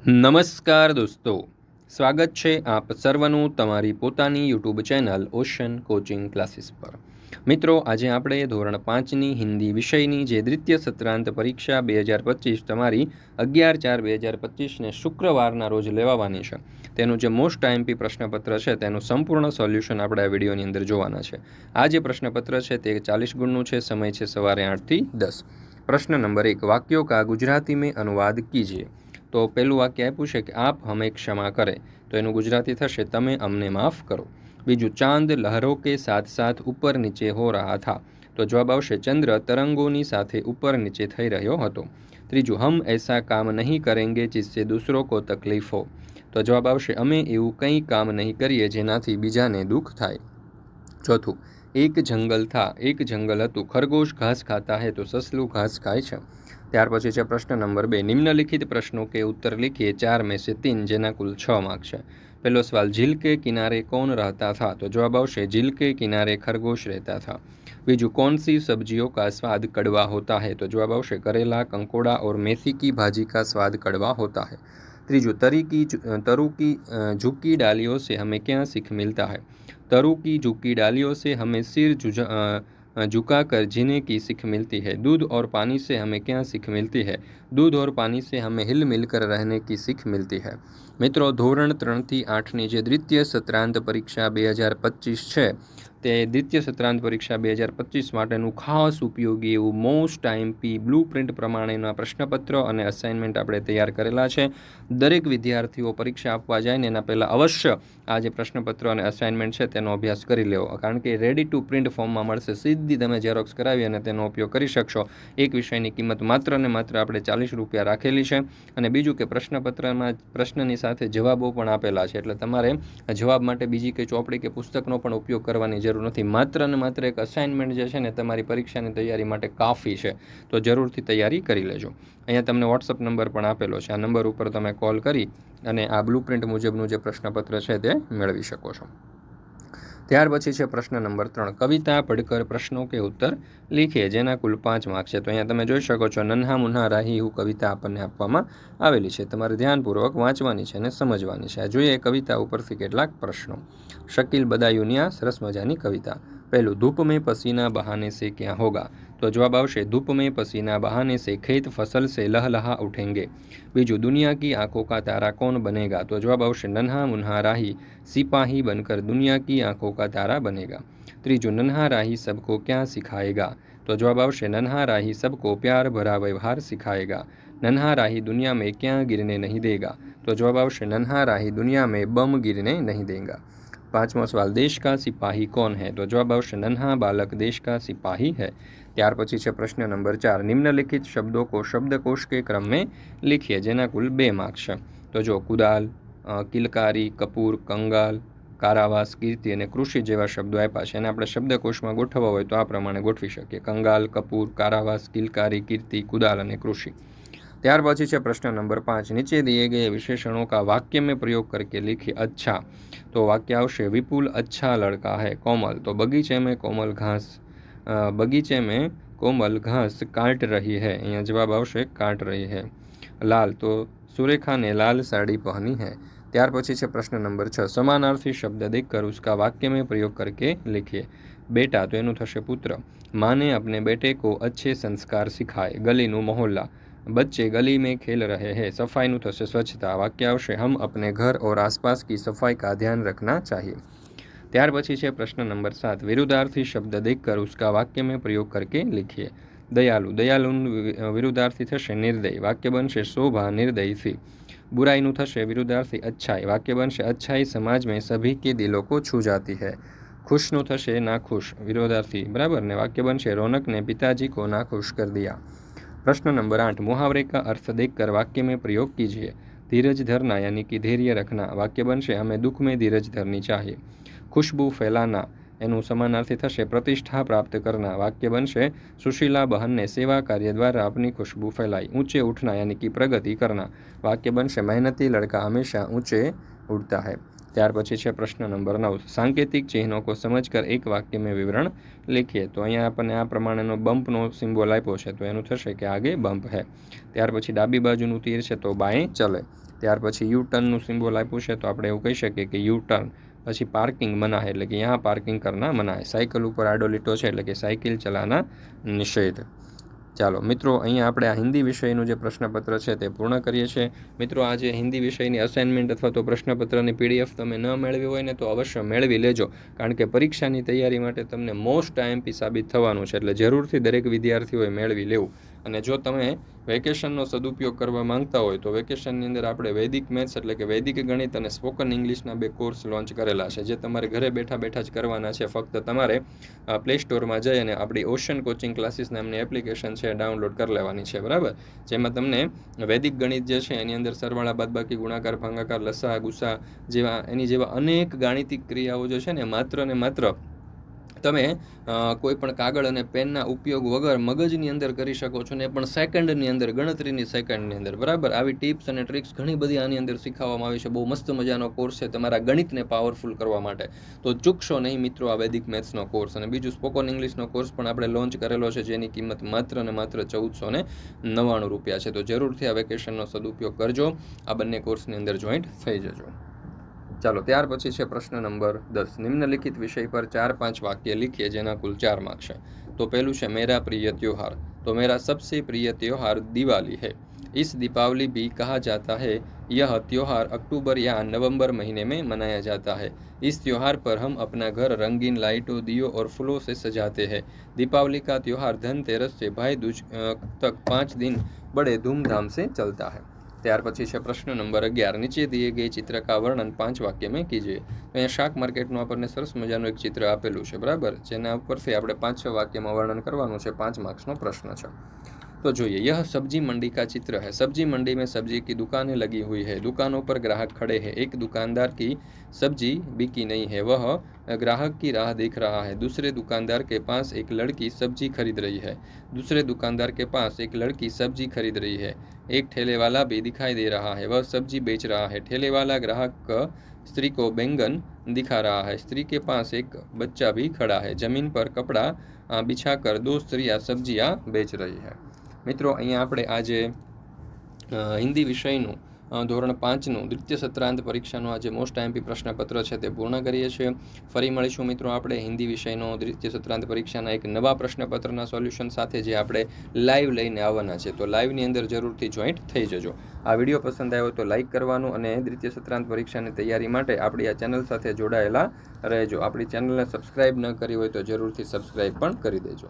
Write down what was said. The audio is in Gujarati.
નમસ્કાર દોસ્તો, સ્વાગત છે આપ સર્વનું તમારી પોતાની YouTube channel ocean coaching classes પર. મિત્રો, આજે આપણે ધોરણ 5ની હિન્દી વિષયની જે દ્વિતીય સત્રાંત પરીક્ષા 2025 તમારી 11/4/2025ને શુક્રવારના રોજ લેવાવાની છે, તેનું જે મોસ્ટ આઈએમપી પ્રશ્નપત્ર છે તેનું સંપૂર્ણ સોલ્યુશન આપણે આ વિડીયોની અંદર જોવાના છે. આ જે પ્રશ્નપત્ર છે તે 40 ગુણનું છે. સમય છે સવારે 8 થી 10. પ્રશ્ન નંબર 1, વાક્યોं का गुजराती में अनुवाद कीजिए. તો પહેલું વાક્ય આપ્યું છે કે આપ હમે ક્ષમા કરે, તો એનું ગુજરાતી થશે તમે અમને માફ કરો. બીજું, ચાંદ લહરો કે સાથ સાથ ઉપર નીચે હો રહા થા, તો જવાબ આવશે ચંદ્ર તરંગોની સાથે ઉપર નીચે થઈ રહ્યો હતો. ત્રીજું, હમ એસા કામ નહીં કરેંગે જિસસે દૂસરો કો તકલીફ હો, તો જવાબ આવશે અમે એવું કંઈ કામ નહીં કરીએ જેનાથી બીજાને દુઃખ થાય. ચોથું, એક જંગલ થા, એક જંગલ હતું, ખરગોશ ઘાસ ખાતા હે, તો સસલું ઘાસ ખાય છે. ત્યાર પછી છે પ્રશ્ન નંબર 2, નિમ્નલિખિત પ્રશ્નો के उत्तर लिखिए 4 में से 3, જેના કુલ 6 માર્ક છે. પહેલો સવાલ, झील के किनारे कौन रहता था, तो जवाब આવશે झील के किनारे खरगोश रहता था. बीजू, कौन सी सब्जियों का स्वाद कड़वा होता है, तो जवाब आवશે करेला, कंकोड़ा और मेथी की भाजी का स्वाद कड़वा होता है. तीजू, तरु की झुकी डालियों से हमें क्या सीख मिलता है, तरु की झुकी डालियों से हमें सिर झुका कर जीने की सीख मिलती है. दूध और पानी से हमें क्या सीख मिलती है, दूध और पानी से हमें हिल मिलकर रहने की सीख मिलती है. મિત્રો, ધોરણ 3 થી 8ની જે દ્વિતીય સત્રાંત પરીક્ષા 2025 છે તે દ્વિતીય સત્રાંત પરીક્ષા 2025 માટેનું ખાસ ઉપયોગી એવું મોસ્ટ આઈએમપી બ્લુ પ્રિન્ટ પ્રમાણેના પ્રશ્નપત્ર અને અસાઇનમેન્ટ આપણે તૈયાર કરેલા છે. દરેક વિદ્યાર્થીઓ પરીક્ષા આપવા જાય ને એના પહેલાં અવશ્ય આ જે પ્રશ્નપત્ર અને અસાઇનમેન્ટ છે તેનો અભ્યાસ કરી લેવો, કારણ કે રેડી ટુ પ્રિન્ટ ફોર્મમાં મળશે. સીધી તમે ઝેરોક્સ કરાવી અને તેનો ઉપયોગ કરી શકશો. એક વિષયની કિંમત માત્ર ને માત્ર આપણે 40 રૂપિયા રાખેલી છે. અને બીજું કે પ્રશ્નપત્રમાં પ્રશ્નની સાથે જવાબો પણ આપેલા છે, એટલે તમારે જવાબ માટે બીજી કંઈ ચોપડી કે પુસ્તકનો પણ ઉપયોગ કરવાની જરૂર નથી. માત્ર ને માત્ર એક અસાઇનમેન્ટ જે છે ને તમારી પરીક્ષાની તૈયારી માટે કાફી છે. તો જરૂરથી તૈયારી કરી લેજો. અહીંયા તમને વોટ્સઅપ નંબર પણ આપેલો છે. આ નંબર ઉપર તમે કોલ કરી અને આ બ્લુ પ્રિન્ટ મુજબનું જે પ્રશ્નપત્ર છે તે મેળવી શકો છો. ત્યાર પછી છે પ્રશ્ન નંબર 3, કવિતા પઢકર પ્રશ્નો કે ઉત્તર લીખીએ, જેના કુલ 5 માર્ક છે. તો અહીંયા તમે જોઈ શકો છો નન્હા મુન્હા રાહી હું કવિતા આપણને આપવામાં આવેલી છે. તમારે ધ્યાનપૂર્વક વાંચવાની છે અને સમજવાની છે. જોઈએ કવિતા ઉપરથી કેટલાક પ્રશ્નો. શકીલ બદાયુનિયા સરસ મજાની કવિતા. પહેલું, ધૂપ में पसीना बहाने से क्या होगा, તો જવાબ આવશે ધૂપ में पसीना बहाने से खेत फसल से लहलहा उठेंगे. બીજું, दुनिया की आंखों का तारा कौन बनेगा, तो जवाब આવશે नन्हा मुन्हा राही सिपाही बनकर दुनिया की आंखों का तारा बनेगा. ત્રીજું, नन्हा राही सबको क्या सिखाएगा, तो जवाब આવશે नन्हा राही सबको प्यार भरा व्यवहार सिखाएगा. नन्हा राही दुनिया में क्या गिरने नहीं देगा, तो जवाब આવશે नन्हा राही दुनिया में बम गिरने नहीं देगा. पांचवा सवाल, देश का सिपाही कौन है, तो जवाब આવશે नन्हा बालक देश का सिपाही है. ત્યાર પછી છે પ્રશ્ન નંબર 4, નિમ્નલિખિત શબ્દો को शब्दकोश के क्रम में लिखिए, જેના કુલ 2 માર્ક છે. તો જો કુદાલ, કિલકારી, કપૂર, કંગાલ, કારાવાસ, કીર્તિ અને કૃષિ જેવા શબ્દો આપ્યા છે. એને આપણે શબ્દકોશમાં ગોઠવવા હોય તો આ પ્રમાણે ગોઠવી શકીએ: કંગાલ, કપૂર, કારાવાસ, કિલकारी, कीर्ति, कुदाल અને કૃષિ. ત્યાર પછી છે પ્રશ્ન નંબર 5, નીચે दिए गए विशेषणों का वाक्य में प्रयोग करके लिखिए. अच्छा, तो वाक्य આવશે વિપુલ अच्छा लड़का है. कोमल, तो बगीचे में कोमल घास काट रही है. અહીંયા જવાબ આવશે કાट रही है. लाल, तो सुरेखा ने लाल साड़ी पहनी है. ત્યાર પછી છે પ્રશ્ન નંબર 6, સમાનાर्थी शब्द देखकर उसका वाक्य में प्रयोग करके लिखिए. बेटा, तो એનું થશે પુત્ર. माँ ने अपने बेटे को अच्छे संस्कार सिखाए. गलीનું मोहल्ला, बच्चे गली में खेल रहे हैं. सफाईનું થશે સ્વચ્છતા. વાક્ય આવશે हम अपने घर और आसपास की सफाई का ध्यान रखना चाहिए. ત્યાર પછી છે પ્રશ્ન નંબર 7, વિરુદ્ધાર્થી શબ્દ देखकर उसका वाक्य में प्रयोग करके लिखिए. દયાલુ, દયાલુનું વિરુદ્ધાર્થી થશે નિર્દય. વાક્ય બનશે શોભા નિર્દયથી. बुराईનું થશે વિરુદ્ધાર્થી अच्छाई. વાક્ય બનશે अच्छाई समाज में सभी के दिलों को छू जाती है. खुशનું થશે नाखुश, विरोधार्थी, बराबर ने. वाक्य बनશે रौनक ने पिताजी को नाखुश कर दिया. प्रश्न नंबर 8, मुहावरे का अर्थ देखकर वाक्य में प्रयोग कीजिए. धीरज धरना यानी कि धैर्य रखना. वाक्य बनશે हमें दुख में धीरज धरनी चाहिए. खुशबू फैलाना, એનું સમાનાર્થી થશે પ્રતિષ્ઠા પ્રાપ્ત કરના. વાક્ય બનશે સુશીલા બહનને સેવા કાર્ય દ્વારા अपनी खुशबू फैलाई. ऊंचे उठना यानी कि प्रगति करना. वाक्य बनશે मेहनती लड़का हमेशा ऊंचे उठता है. ત્યાર પછી છે પ્રશ્ન નંબર 9, सांकेतिक चिन्हों को समझकर एक वाक्य में विवरण लिखिए. તો અહીંયા આપણને આ પ્રમાણેનો બમ્પનો સિમ્બોલ આપ્યો છે, તો એનું થશે કે આગે બમ્પ હે. ત્યાર પછી ડાબી બાજુનું તીર છે તો બાएं ચલે. ત્યાર પછી યુ ટર્નનું સિમ્બોલ આપ્યું છે, તો આપણે એવું કહી શકીએ કે યુ ટર્ન. પછી પાર્કિંગ મના હે, એટલે કે યહાં પાર્કિંગ કરના મના હે. સાયકલ ઉપર આડો લીટો છે, એટલે કે સાયકલ ચલાના નિષેધ. ચાલો મિત્રો, અહીંયા આપણે આ હિન્દી વિષયનું જે પ્રશ્નપત્ર છે તે પૂર્ણ કરીએ છીએ. મિત્રો, આ જે હિન્દી વિષયની અસાઇનમેન્ટ અથવા તો પ્રશ્નપત્રની PDF તમે ન મેળવી હોય ને તો અવશ્ય મેળવી લેજો, કારણ કે પરીક્ષાની તૈયારી માટે તમને મોસ્ટ IMP સાબિત થવાનું છે. એટલે જરૂરથી દરેક વિદ્યાર્થીઓએ મેળવી લેવું. અને જો તમે વેકેશનનો સદુપયોગ કરવા માંગતા હોય તો વેકેશનની અંદર આપણે વૈદિક મેથ્સ એટલે કે વૈદિક ગણિત અને સ્પોકન ઇંગ્લિશના 2 કોર્સ લોન્ચ કરેલા છે, જે તમારે ઘરે બેઠા બેઠા જ કરવાના છે. ફક્ત તમારે પ્લે સ્ટોરમાં જઈ અને આપણી ઓશન કોચિંગ ક્લાસીસ નામની એપ્લિકેશન છે ડાઉનલોડ કરી લેવાની છે, બરાબર. જેમાં તમને વૈદિક ગણિત જે છે એની અંદર સરવાળા, બાદબાકી, ગુણાકાર, ભાગાકાર, લસા, ગુસા જેવા અનેક ગાણિતિક ક્રિયાઓ જે છે ને માત્ર ને માત્ર તમે કોઈ પણ કાગળ અને પેનના ઉપયોગ વગર મગજની અંદર કરી શકો છો, ને પણ સેકન્ડની અંદર, ગણતરીની સેકન્ડની અંદર, બરાબર. આવી ટિપ્સ અને ટ્રિક્સ ઘણી બધી આની અંદર શીખવવામાં આવી છે. બહુ મસ્ત મજાનો કોર્સ છે તમારા ગણિતને પાવરફુલ કરવા માટે. તો ચૂકશો નહીં મિત્રો આ વૈદિક મેથ્સનો કોર્સ. અને બીજું સ્પોકન ઇંગ્લિશનો કોર્સ પણ આપણે લોન્ચ કરેલો છે, જેની કિંમત માત્ર ને માત્ર 1499 રૂપિયા છે. તો જરૂરથી આ વેકેશનનો સદુપયોગ કરજો, આ બંને કોર્સની અંદર જોઈન્ટ થઈ જજો. ચાલો, ત્યાર પછી છે પ્રશ્ન નંબર 10. નિમ્નલિખિત વિષય પર 4-5 વાક્ય लिखिए જેના કુલ 4 માર્ક છે. તો પહેલું છે मेरा प्रिय त्योहार. तो मेरा सबसे प्रिय त्योहार दिवाली है. इस दीपावली भी कहा जाता है. यह त्योहार अक्टूबर या नवंबर महीने में मनाया जाता है. इस त्योहार पर हम अपना घर रंगीन लाइटों, दियों और फूलों से सजाते हैं. दीपावली का त्योहार धनतेरस से भाई दूज तक 5 दिन बड़े धूमधाम से चलता है. ત્યાર પછી છે પ્રશ્ન નંબર 11. નીચે દિए ગઈ ચિત્ર કા વર્ણન 5 વાક્ય में कीजिए. અહીંયા શાક માર્કેટનું આપણને સરસ મજાનું એક ચિત્ર આપેલું છે, બરાબર, જેના ઉપરથી આપણે 5-6 વાક્યમાં વર્ણન કરવાનું છે. 5 માર્ક્સનો પ્રશ્ન છે. तो જોઈએ, यह सब्जी मंडी का चित्र है. सब्जी मंडी में सब्जी की दुकानें लगी हुई है. दुकानों पर ग्राहक खड़े हैं. एक दुकानदार की सब्जी बिकी नहीं है, वह ग्राहक की राह देख रहा है. दूसरे दुकानदार के पास एक लड़की सब्जी खरीद रही है. दूसरे दुकानदार के पास एक लड़की सब्जी खरीद रही है. एक ठेले वाला भी दिखाई दे रहा है, वह सब्जी बेच रहा है. ठेले वाला ग्राहक स्त्री को बैंगन दिखा रहा है. स्त्री के पास एक बच्चा भी खड़ा है. जमीन पर कपड़ा बिछाकर 2 स्त्रियां सब्जियां बेच रही है. મિત્રો, અહીંયા આપણે આજે હિન્દી વિષયનું ધોરણ 5નું દ્વિતીય સત્રાંત પરીક્ષાનું આજે મોસ્ટ IMP પ્રશ્નપત્ર છે તે પૂર્ણ કરીએ છીએ. ફરી મળીશું મિત્રો આપણે હિન્દી વિષયનો દ્વિતીય સત્રાંત પરીક્ષાના એક નવા પ્રશ્નપત્રના સોલ્યુશન સાથે, જે આપણે લાઈવ લઈને આવવાના છે. તો લાઈવની અંદર જરૂરથી જોઈન્ટ થઈ જજો. આ વિડીયો પસંદ આવ્યો તો લાઈક કરવાનું, અને દ્વિતીય સત્રાંત પરીક્ષાની તૈયારી માટે આપણી આ ચેનલ સાથે જોડાયેલા રહેજો. આપણી ચેનલને સબસ્ક્રાઈબ ન કરી હોય તો જરૂરથી સબસ્ક્રાઈબ પણ કરી દેજો.